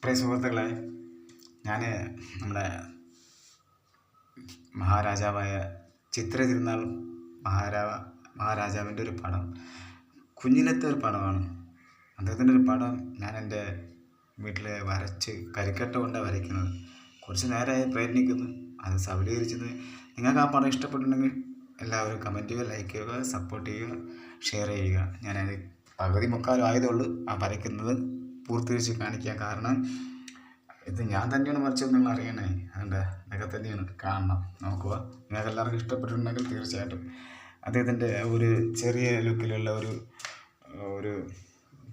പ്രിയ സുഹൃത്തുക്കളെ, ഞാൻ നമ്മുടെ മഹാരാജാവായ ചിത്ര തിരുനാൾ മഹാരാജാവിൻ്റെ ഒരു പടം, കുഞ്ഞിലത്തെ ഒരു പടമാണ്. അദ്ദേഹത്തിൻ്റെ ഒരു പടം ഞാൻ എൻ്റെ വീട്ടിൽ വരച്ച് കരിക്കട്ട കൊണ്ടാണ് വരയ്ക്കുന്നത്. കുറച്ച് നേരമായി പ്രയത്നിക്കുന്നു, അത് സഫലീകരിച്ചത്. നിങ്ങൾക്ക് ആ പടം ഇഷ്ടപ്പെട്ടിട്ടുണ്ടെങ്കിൽ എല്ലാവരും കമൻറ്റ് ചെയ്യുക, ലൈക്ക് ചെയ്യുക, സപ്പോർട്ട് ചെയ്യുക, ഷെയർ ചെയ്യുക. ഞാനത് പകുതി മുക്കാലും ആയതുള്ളൂ ആ വരയ്ക്കുന്നത് പൂർത്തീകരിച്ച് കാണിക്കാൻ. കാരണം ഇത് ഞാൻ തന്നെയാണ് വരച്ചത്, നിങ്ങൾ അറിയണേ. അതുകൊണ്ട് ഇതൊക്കെ തന്നെയാണ്, കാണണം, നോക്കുക. നിങ്ങൾക്ക് എല്ലാവർക്കും ഇഷ്ടപ്പെട്ടിട്ടുണ്ടെങ്കിൽ തീർച്ചയായിട്ടും അദ്ദേഹത്തിൻ്റെ ഒരു ചെറിയ ലുക്കിലുള്ള ഒരു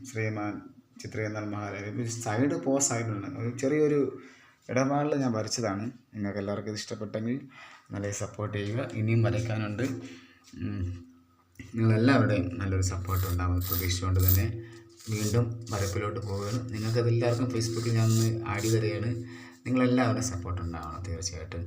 ശ്രീമാൻ ചിത്രേന്ദ്രൻ മഹാരാജ് സൈഡ് പോസ് ആയിട്ടുണ്ട്. ഒരു ചെറിയൊരു ഇടപാടിൽ ഞാൻ വരച്ചതാണ്. നിങ്ങൾക്ക് എല്ലാവർക്കും ഇത് ഇഷ്ടപ്പെട്ടെങ്കിൽ നല്ല സപ്പോർട്ട് ചെയ്യുക. ഇനിയും വരയ്ക്കാനുണ്ട്. നിങ്ങളെല്ലാവരുടെയും നല്ലൊരു സപ്പോർട്ട് ഉണ്ടാകുമെന്ന് പ്രതീക്ഷിച്ചുകൊണ്ട് തന്നെ വീണ്ടും വരപ്പിലോട്ട് പോവുകയാണ്. നിങ്ങൾക്കതെല്ലാവർക്കും ഫേസ്ബുക്കിൽ ഞാൻ ഒന്ന് ആഡ് തരികയാണ്. നിങ്ങളെല്ലാവരും സപ്പോർട്ട് ഉണ്ടാവണം തീർച്ചയായിട്ടും.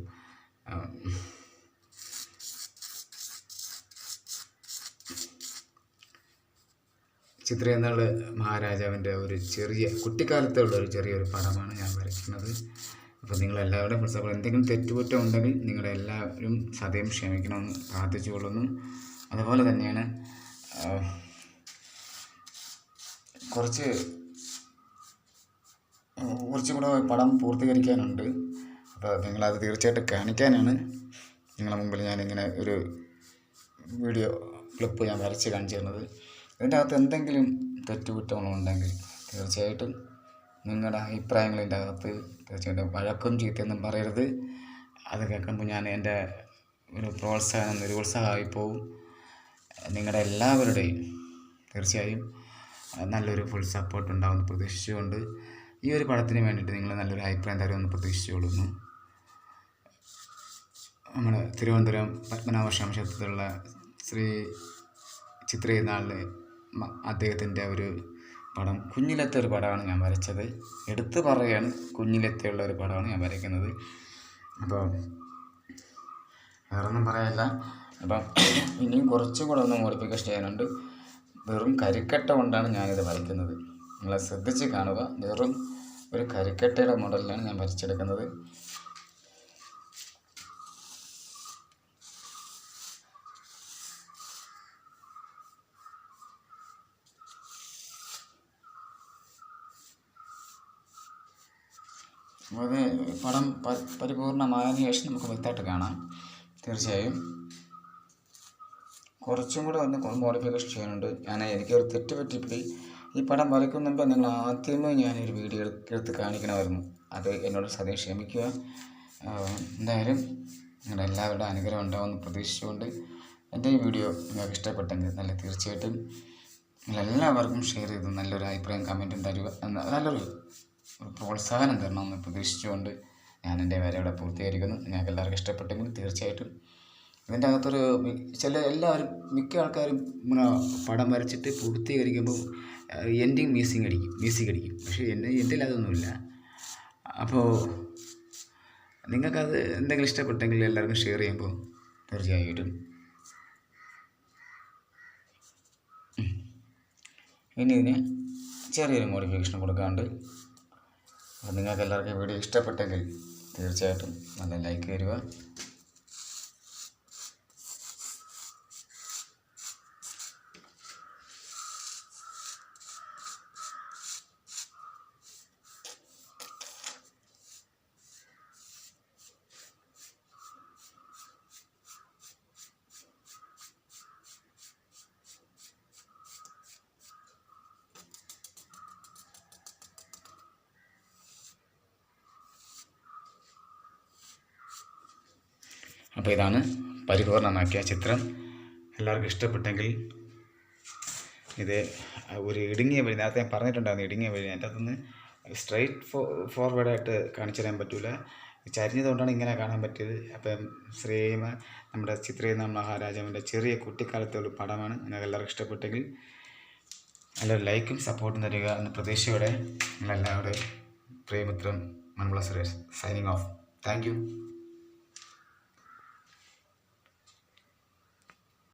ചിത്രേന്ദ്രൻ മഹാരാജാവിൻ്റെ ഒരു ചെറിയ കുട്ടിക്കാലത്തുള്ള ഒരു ചെറിയൊരു പടമാണ് ഞാൻ വരയ്ക്കുന്നത്. അപ്പോൾ നിങ്ങളെല്ലാവരുടെയും പ്രിൻസിപ്പൾ എന്തെങ്കിലും തെറ്റുകുറ്റം ഉണ്ടെങ്കിൽ നിങ്ങളെല്ലാവരും സദയം ക്ഷമിക്കണമെന്ന് പ്രാർത്ഥിച്ചുകൊള്ളുന്നു. അതുപോലെ തന്നെയാണ് കുറച്ചും കൂടെ പടം പൂർത്തീകരിക്കാനുണ്ട്. അപ്പോൾ നിങ്ങളത് തീർച്ചയായിട്ടും കാണിക്കാനാണ് നിങ്ങളുടെ മുമ്പിൽ ഞാനിങ്ങനെ ഒരു വീഡിയോ ക്ലിപ്പ് ഞാൻ വരച്ച് കാണിച്ചു തരുന്നത്. ഇതിൻ്റെ അകത്ത് എന്തെങ്കിലും തെറ്റുകുറ്റങ്ങളുണ്ടെങ്കിൽ തീർച്ചയായിട്ടും നിങ്ങളുടെ അഭിപ്രായങ്ങളിൻ്റെ അകത്ത് തീർച്ചയായിട്ടും വഴക്കും ചീത്തയൊന്നും പറയരുത്. അത് കേൾക്കുമ്പോൾ ഞാൻ എൻ്റെ ഒരു നിരുത്സാഹമായി പോവും. നിങ്ങളുടെ എല്ലാവരുടെയും തീർച്ചയായും നല്ലൊരു ഫുൾ സപ്പോർട്ട് ഉണ്ടാകുമെന്ന് പ്രതീക്ഷിച്ചുകൊണ്ട് ഈ ഒരു പടത്തിന് വേണ്ടിയിട്ട് നിങ്ങൾ നല്ലൊരു അഭിപ്രായം തരുമെന്ന് പ്രതീക്ഷിച്ചുകൊള്ളുന്നു. നമ്മുടെ തിരുവനന്തപുരം പത്മനാഭസ്വാമി ക്ഷേത്രത്തിലുള്ള ശ്രീ ചിത്രനാളിൽ അദ്ദേഹത്തിൻ്റെ ഒരു പടം, കുഞ്ഞിലത്തെ ഒരു പടമാണ് ഞാൻ വരച്ചത്. എടുത്തു പറയുകയാണ്, കുഞ്ഞിലത്തെയുള്ള ഒരു പടമാണ് ഞാൻ വരയ്ക്കുന്നത്. അപ്പോൾ വേറൊന്നും പറയാനില്ല. അപ്പം ഇനിയും കുറച്ചും കൂടെ ഒന്ന് മോഡിഫിക്കേഷൻ ചെയ്യാനുണ്ട്. വെറും കരിക്കട്ട കൊണ്ടാണ് ഞാനിത് വരയ്ക്കുന്നത്. നിങ്ങളെ ശ്രദ്ധിച്ച് കാണുക. വെറും ഒരു കരിക്കട്ടയുടെ മോഡലിലാണ് ഞാൻ വരച്ചെടുക്കുന്നത്. അത് പടം പരിപൂർണമായതിനു ശേഷം നമുക്ക് വ്യക്തമായിട്ട് കാണാം. തീർച്ചയായും കുറച്ചും കൂടെ ഒന്ന് മോഡിഫിക്കേഷൻ ചെയ്യാനുണ്ട്. എനിക്കൊരു തെറ്റ് പറ്റിപ്പോയി. ഈ പടം വരയ്ക്കുന്ന മുമ്പ് നിങ്ങൾ ആദ്യമേ ഞാനൊരു വീഡിയോ എടുത്ത് കാണിക്കണമായിരുന്നു. അത് എന്നോട് സദയം ക്ഷമിക്കുക. എന്തായാലും നിങ്ങളുടെ എല്ലാവരുടെ അനുഗ്രഹം ഉണ്ടാകുമെന്ന് പ്രതീക്ഷിച്ചുകൊണ്ട് എൻ്റെ ഈ വീഡിയോ നിങ്ങൾക്ക് ഇഷ്ടപ്പെട്ടെങ്കിൽ തീർച്ചയായിട്ടും നിങ്ങളെല്ലാവർക്കും ഷെയർ ചെയ്ത് നല്ലൊരു അഭിപ്രായം കമൻറ്റും തരിക, നല്ലൊരു പ്രോത്സാഹനം തരണമെന്ന് പ്രതീക്ഷിച്ചുകൊണ്ട് ഞാൻ എൻ്റെ വരവിടെ പൂർത്തീകരിക്കുന്നു. നിങ്ങൾക്ക് എല്ലാവർക്കും ഇഷ്ടപ്പെട്ടെങ്കിൽ തീർച്ചയായിട്ടും ഇതിൻ്റെ അകത്തൊരു മിക്ക ആൾക്കാരും പടം വരച്ചിട്ട് പൂർത്തീകരിക്കുമ്പോൾ എൻഡിങ് മ്യൂസിക് അടിക്കും. പക്ഷേ എൻ്റെ അതൊന്നുമില്ല. അപ്പോൾ നിങ്ങൾക്കത് എന്തെങ്കിലും ഇഷ്ടപ്പെട്ടെങ്കിൽ എല്ലാവർക്കും ഷെയർ ചെയ്യുമ്പോൾ തീർച്ചയായിട്ടും ഇനി ഇതിന് ചെറിയൊരു മോഡിഫിക്കേഷൻ കൊടുക്കാണ്ട്. അപ്പോൾ നിങ്ങൾക്ക് എല്ലാവർക്കും വീഡിയോ ഇഷ്ടപ്പെട്ടെങ്കിൽ തീർച്ചയായിട്ടും നല്ല ലൈക്ക് തരിക. അപ്പോൾ ഇതാണ് പരിപൂർണമാക്കിയ ചിത്രം. എല്ലാവർക്കും ഇഷ്ടപ്പെട്ടെങ്കിൽ ഇത് ഒരു ഇടുങ്ങിയ വഴി, നേരത്തെ ഞാൻ പറഞ്ഞിട്ടുണ്ടായിരുന്നു ഇടുങ്ങിയ വഴി, എൻ്റെ അകത്തുനിന്ന് സ്ട്രൈറ്റ് ഫോർവേഡായിട്ട് കാണിച്ചു തരാൻ പറ്റില്ല. ചരിഞ്ഞതുകൊണ്ടാണ് ഇങ്ങനെ കാണാൻ പറ്റിയത്. അപ്പം നമ്മുടെ ചിത്രേന്ദ്രൻ മഹാരാജാവിൻ്റെ ചെറിയ കുട്ടിക്കാലത്തുള്ള പടമാണ്. നിങ്ങൾക്ക് എല്ലാവർക്കും ഇഷ്ടപ്പെട്ടെങ്കിൽ നല്ലൊരു ലൈക്കും സപ്പോർട്ടും തരിക എന്ന പ്രതീക്ഷയോടെ നിങ്ങളെല്ലാവരുടെയും പ്രിയമിത്രം Manvila Suresh signing off. Thank U.